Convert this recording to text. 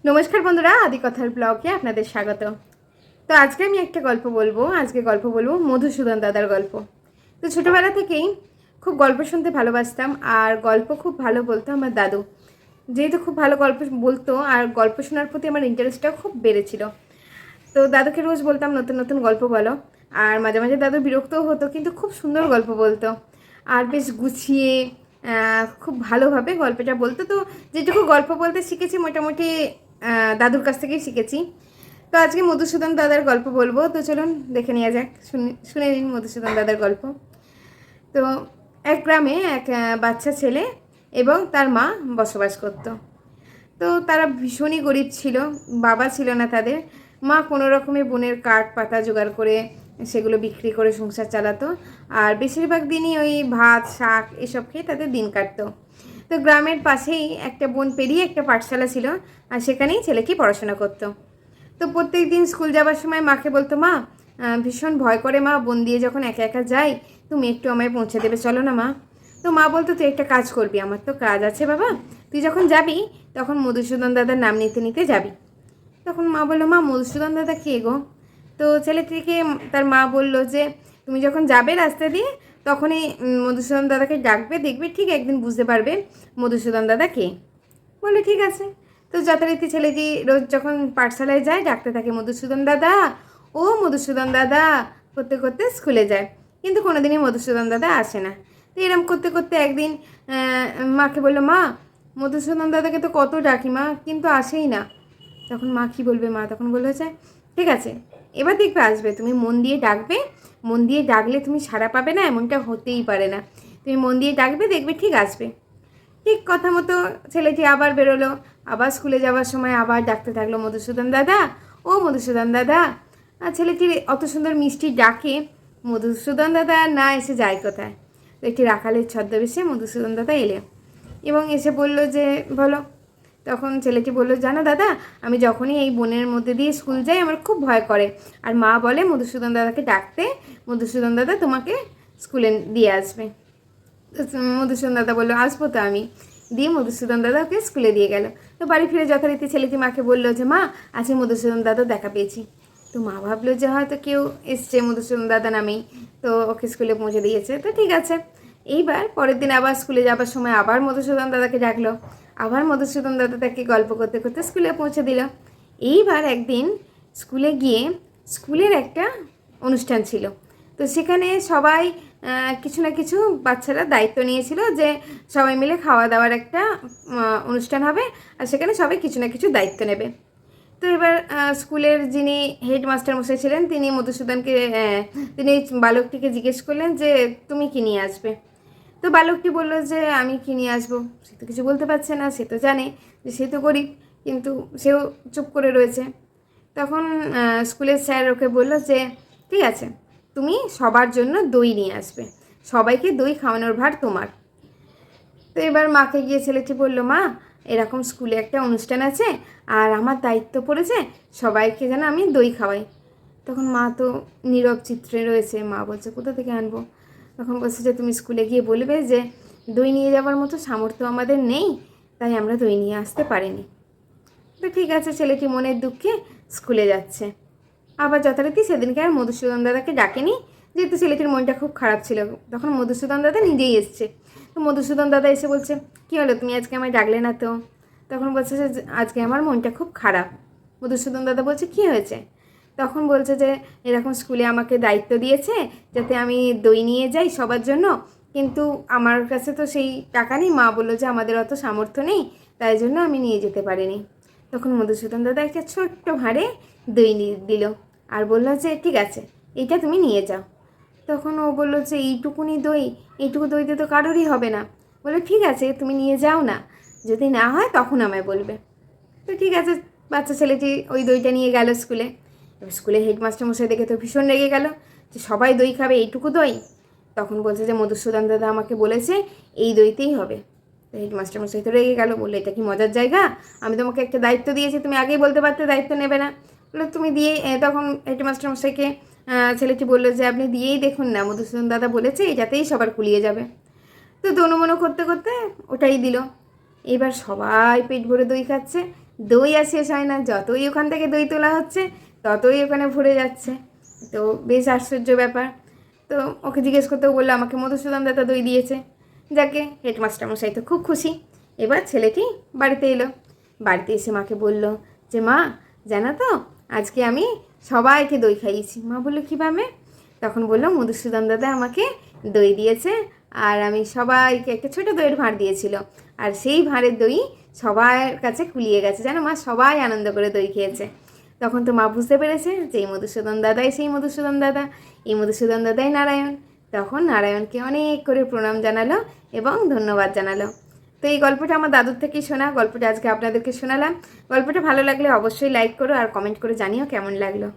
নমস্কার বন্ধুরা, আদি কথার ব্লগে আপনাদের স্বাগত। তো আজকে আমি একটা গল্প বলবো। মধুসূদন দাদার গল্প। তো ছোটোবেলা থেকেই খুব গল্প শুনতে ভালোবাসতাম, আর গল্প খুব ভালো বলতো আমার দাদু। যেহেতু খুব ভালো গল্প বলতো আর গল্প শোনার প্রতি আমার ইন্টারেস্টটাও খুব বেড়েছিল। তো দাদুকে রোজ বলতাম নতুন নতুন গল্প বলো, আর মাঝে মাঝে দাদু বিরক্তও হতো, কিন্তু খুব সুন্দর গল্প বলতো আর বেশ গুছিয়ে খুব ভালোভাবে গল্পটা বলতো। তো যেটুকু গল্প বলতে শিখেছি মোটামুটি দাদুর কাছ থেকেই শিখেছি। তো আজকে মধুসূদন দাদার গল্প বলবো। তো চলুন দেখে নেওয়া যাক, শুনে নিন মধুসূদন দাদার গল্প। তো এক গ্রামে এক বাচ্চা ছেলে এবং তার মা বসবাস করত। তো তারা ভীষণই গরিব ছিল, বাবা ছিল না তাদের। মা কোনো রকমে বনের কাঠ পাতা জোগাড় করে সেগুলো বিক্রি করে সংসার চালাতো, আর বেশিরভাগ দিনই ওই ভাত শাক এসব খেয়ে তাদের দিন কাটতো। তো গ্রামের পাশেই একটা বন পেরিয়ে একটা পাঠশালা ছিল, আর সেখানেই ছেলেকে পড়াশোনা করতো। তো প্রত্যেক দিন স্কুল যাওয়ার সময় মাকে বলতো, মা ভীষণ ভয় করে মা, বন দিয়ে যখন একা একা যাই, তুমি একটু আমায় পৌঁছে দেবে, চলো না মা। তো মা বলতো, তুই একটা কাজ করবি, আমার তো কাজ আছে বাবা, তুই যখন যাবি তখন মধুসূদন দাদার নাম নিতে নিতে যাবি। তখন মা বললো, মা মধুসূদন দাদা কে গো? তো ছেলেটিকে তার মা বললো যে, তুমি যখন যাবে রাস্তা দিয়ে তখনই মধুসূদন দাদাকে ডাকবে, দেখবে ঠিক একদিন বুঝতে পারবে মধুসূদন দাদা কে। বলে ঠিক আছে। তো যথারীতি ছেলেটি রোজ যখন পাঠশালায় যায় ডাকতে থাকে, মধুসূদন দাদা, ও মধুসূদন দাদা করতে করতে স্কুলে যায়, কিন্তু কোনোদিনই মধুসূদন দাদা আসে না। তো এরম করতে করতে একদিন মাকে বললো, মা মধুসূদন দাদাকে তো কত ডাকি মা, কিন্তু আসেই না। তখন মা কী বলবে, মা তখন বললো যে, ঠিক আছে এবার দেখবে আসবে, তুমি মন দিয়ে ডাকবে, মন দিয়ে ডাকলে তুমি সাড়া পাবে না এমনটা হতেই পারে না, তুমি মন দিয়ে ডাকবে দেখবে ঠিক আসবে। ঠিক কথা মতো ছেলেটি আবার বেরোলো, আবার স্কুলে যাওয়ার সময় আবার ডাকতে থাকলো, মধুসূদন দাদা, ও মধুসূদন দাদা। আর ছেলেটির অত সুন্দর মিষ্টি ডাকে মধুসূদন দাদা না এসে যায় কোথায়। তো একটি রাখালের ছদ্মবেশে মধুসূদন দাদা এলে এবং এসে বলল যে, বলো। তখন ছেলেটি বলল, জানো দাদা, আমি যখনই এই বনের মধ্যে দিয়ে স্কুল যাই আমার খুব ভয় করে, আর মা বলে মধুসূদন দাদাকে ডাকতে, মধুসূদন দাদা তোমাকে স্কুলে দিয়ে আসবে। মধুসূদন দাদা বললো, আসবো তো আমি। দিয়ে মধুসূদন দাদা ওকে স্কুলে দিয়ে গেল। তো বাড়ি ফিরে যথারীতি ছেলেটি মাকে বললো যে, মা আজকে মধুসূদন দাদা দেখা পেয়েছি। তো মা ভাবলো যে হয়তো কেউ এসছে মধুসূদন দাদা নামেই, তো ওকে স্কুলে পৌঁছে দিয়েছে, তো ঠিক আছে। এইবার পরের দিন আবার স্কুলে যাবার সময় আবার মধুসূদন দাদাকে ডাকলো, আবার মধুসূদন দাদা তাকে গল্প করতে করতে স্কুলে পৌঁছে দিল। এইবার একদিন স্কুলে গিয়ে স্কুলের একটা অনুষ্ঠান ছিল। তো সেখানে সবাই কিছু না কিছু বাচ্চারা দায়িত্ব নিয়েছিল যে সবাই মিলে খাওয়া দাওয়ার একটা অনুষ্ঠান হবে, আর সেখানে সবাই কিছু না কিছু দায়িত্ব নেবে। তো এবার স্কুলের যিনি হেডমাস্টার মশাই ছিলেন তিনি মধুসূদনকে তিনি বালকটিকে জিজ্ঞেস করলেন যে, তুমি কী নিয়ে আসবে? তো বালকটি বলল যে, আমি কী নিয়ে আসবো? সে তো কিছু বলতে পারছে না, সে তো জানে যে সে তো গরিব, কিন্তু সেও চুপ করে রয়েছে। তখন স্কুলের স্যার ওকে বলল যে, ঠিক আছে, তুমি সবার জন্য দই নিয়ে আসবে, সবাইকে দই খাওয়ানোর ভার তোমার। তো এবার মাকে গিয়ে ছেলেটি বলল, মা এরকম স্কুলে একটা অনুষ্ঠান আছে, আর আমার দায়িত্ব পড়েছে সবাইকে যেন আমি দই খাওয়াই। তখন মা তো নীরব চিত্রে রয়েছে, মা বলছে, কোথা থেকে আনবো? তখন বলছে যে, তুমি স্কুলে গিয়ে বলবে যে দই নিয়ে যাওয়ার মতো সামর্থ্য আমাদের নেই, তাই আমরা দই নিয়ে আসতে পারিনি। তো ঠিক আছে, ছেলেটি মনের দুঃখে স্কুলে যাচ্ছে। আবার যথারীতি সেদিনকে আর মধুসূদন দাদাকে ডাকেনি, যেহেতু ছেলেটির মনটা খুব খারাপ ছিল। তখন মধুসূদন দাদা নিজেই এসছে। তো মধুসূদন দাদা এসে বলছে, কী হলো, তুমি আজকে আমায় ডাকলে না তো? তখন বলছে যে, আজকে আমার মনটা খুব খারাপ। মধুসূদন দাদা বলছে, কী হয়েছে? তখন বলছে যে, এরকম স্কুলে আমাকে দায়িত্ব দিয়েছে যাতে আমি দই নিয়ে যাই সবার জন্য, কিন্তু আমার কাছে তো সেই টাকা নেই, মা বললো যে আমাদের অত সামর্থ্য নেই, তাই জন্য আমি নিয়ে যেতে পারিনি। তখন মধুসূদন দাদা একটা ছোট্ট ভাঁড়ে দই দিল আর বললো যে, ঠিক আছে, এইটা তুমি নিয়ে যাও। তখন ও বললো যে, এইটুকুনি দই, এইটুকু দই দিয়ে তো কারোরই হবে না। বলে, ঠিক আছে তুমি নিয়ে যাও না, যদি না হয় তখন আমায় বলবে। তো ঠিক আছে, বাচ্চা ছেলেটি ওই দইটা নিয়ে গেল স্কুলে। এবার স্কুলে হেডমাস্টার মশাই দেখে তো ভীষণ রেগে গেল যে সবাই দই খাবে, এইটুকু দই। তখন বলছে যে, মধুসূদন দাদা আমাকে বলেছে এই দইতেই হবে। তো হেডমাস্টার মশাই তো রেগে গেল, বললো, এটা কি মজার জায়গা? আমি তোমাকে একটা দায়িত্ব দিয়েছি, তুমি আগেই বলতে পারতে দায়িত্ব নেবে না। বললো, তুমি দিয়ে, তখন হেডমাস্টার মশাইকে ছেলেটি বললো যে, আপনি দিয়েই দেখুন না, মধুসূদন দাদা বলেছে এটাতেই সবার কুলিয়ে যাবে। তো দনুমনো করতে করতে ওটাই দিল। এবার সবাই পেট ভরে দই খাচ্ছে, দই আর শেষ হয় না, যতই ওখান থেকে দই তোলা হচ্ছে ততই ওখানে ভরে যাচ্ছে। তো বেশ আশ্চর্য ব্যাপার। তো ওকে জিজ্ঞেস করতেও বললো আমাকে মধুসূদন দাদা দই দিয়েছে। যাকে হেডমাস্টার মশাই তো খুব খুশি। এবার ছেলেটি বাড়িতে এলো, বাড়িতে এসে মাকে বলল যে মা জানো তো আজকে আমি সবাইকে দই খাইয়েছি। মা বললো কীভাবে? তখন বললো মধুসূদন দাদা আমাকে দই দিয়েছে, আর আমি সবাইকে একটা ছোটো দইয়ের ভাঁড় দিয়েছিল, আর সেই ভাঁড়ের দই সবার কাছে কুলিয়ে গেছে, জানো মা, সবাই আনন্দ করে দই খেয়েছে। তখন তো মা বুঝতে পেরেছে যে এই মধুসূদন দাদাই সেই মধুসূদন দাদা, এই মধুসূদন দাদাই নারায়ণ। তখন নারায়ণকে অনেক করে প্রণাম জানালো এবং ধন্যবাদ জানালো। তো এই গল্পটা আমার দাদুর থেকেই শোনা, গল্পটা আজকে আপনাদেরকে শোনালাম। গল্পটা ভালো লাগলে অবশ্যই লাইক করো আর কমেন্ট করে জানিও কেমন লাগলো।